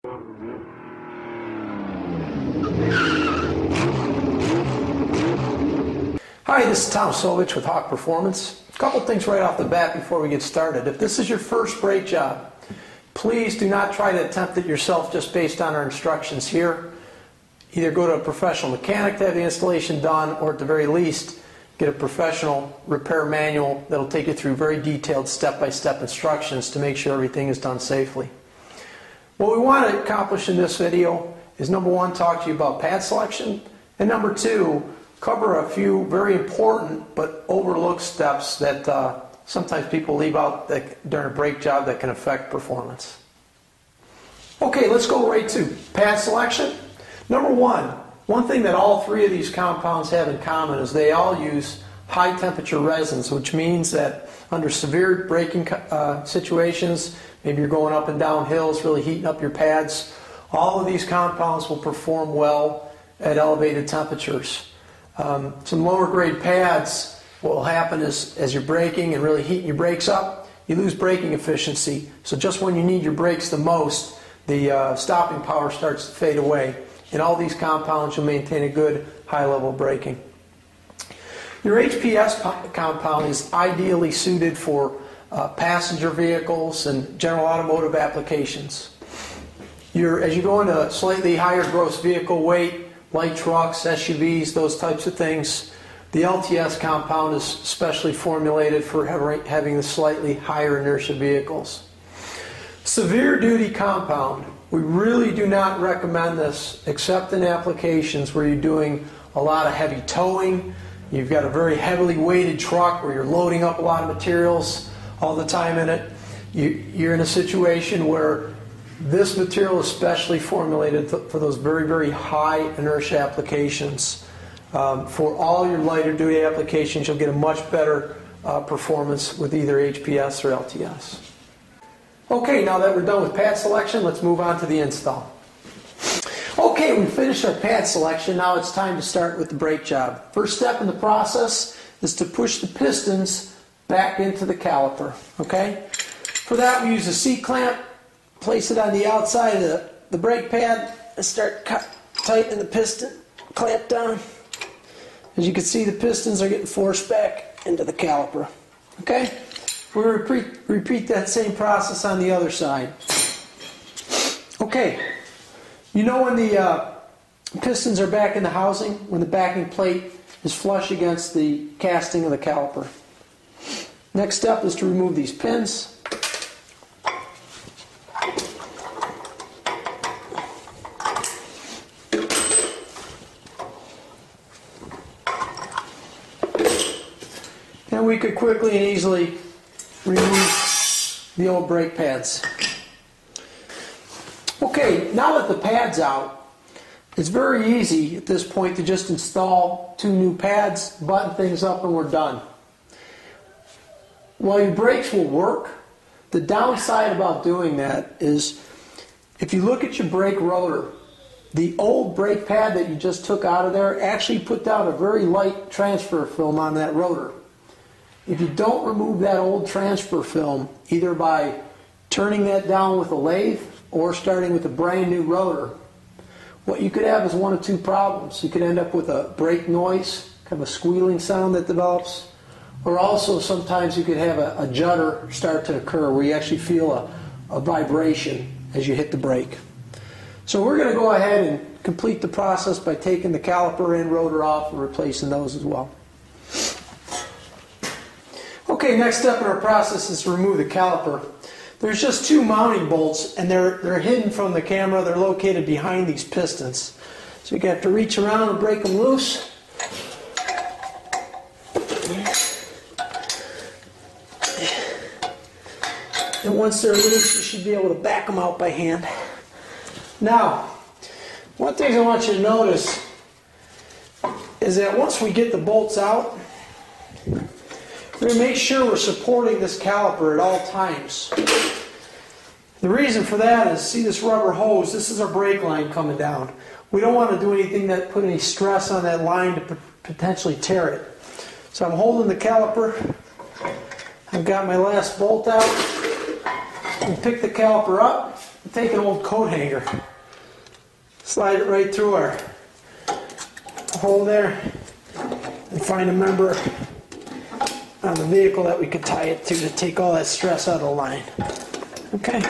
Hi, this is Tom Sovich with Hawk Performance. A couple things right off the bat before we get started. If this is your first brake job, please do not try to attempt it yourself just based on our instructions here. Either go to a professional mechanic to have the installation done, or at the very least, get a professional repair manual that'll take you through very detailed step-by-step instructions to make sure everything is done safely. What we want to accomplish in this video is, number one, talk to you about pad selection, and number two, cover a few very important but overlooked steps that sometimes people leave out during a brake job that can affect performance. Okay, let's go right to pad selection. Number one thing that all three of these compounds have in common is they all use high temperature resins, which means that under severe braking situations, maybe you're going up and down hills, really heating up your pads, all of these compounds will perform well at elevated temperatures. Some lower grade pads, what will happen is as you're braking and really heating your brakes up, you lose braking efficiency. So just when you need your brakes the most, the stopping power starts to fade away. In all these compounds, you'll maintain a good high level of braking. Your HPS compound is ideally suited for passenger vehicles and general automotive applications. As you go into slightly higher gross vehicle weight, light trucks, SUVs, those types of things, the LTS compound is specially formulated for having the slightly higher inertia vehicles. Severe duty compound, we really do not recommend this except in applications where you're doing a lot of heavy towing, you've got a very heavily weighted truck where you're loading up a lot of materials all the time in it. You're in a situation where this material is specially formulated for those very, very high inertia applications. For all your lighter duty applications, you'll get a much better performance with either HPS or LTS. Okay, now that we're done with pad selection, let's move on to the install. Okay, we finished our pad selection. Now it's time to start with the brake job. First step in the process is to push the pistons back into the caliper. Okay? For that, we use a C-clamp. Place it on the outside of the brake pad and start tightening the piston, clamp down. As you can see, the pistons are getting forced back into the caliper. Okay? We'll repeat that same process on the other side. Okay, you know when the pistons are back in the housing, when the backing plate is flush against the casting of the caliper. Next step is to remove these pins. And we could quickly and easily remove the old brake pads. Okay, now that the pad's out, it's very easy at this point to just install two new pads, button things up, and we're done. While your brakes will work, the downside about doing that is if you look at your brake rotor, the old brake pad that you just took out of there actually put down a very light transfer film on that rotor. If you don't remove that old transfer film, either by turning that down with a lathe or starting with a brand new rotor, what you could have is one of two problems. You could end up with a brake noise, kind of a squealing sound that develops, or also sometimes you could have a judder start to occur where you actually feel a vibration as you hit the brake. So we're going to go ahead and complete the process by taking the caliper and rotor off and replacing those as well. Okay, next step in our process is to remove the caliper. There's just two mounting bolts, and they're hidden from the camera. They're located behind these pistons. So you have to reach around and break them loose. And once they're loose, you should be able to back them out by hand. Now, one thing I want you to notice is that once we get the bolts out, we're going to make sure we're supporting this caliper at all times. The reason for that is, see this rubber hose, this is our brake line coming down. We don't want to do anything that put any stress on that line to potentially tear it. So I'm holding the caliper. I've got my last bolt out. And pick the caliper up, take an old coat hanger, slide it right through our hole there, and find a member on the vehicle that we could tie it to take all that stress out of the line. Okay.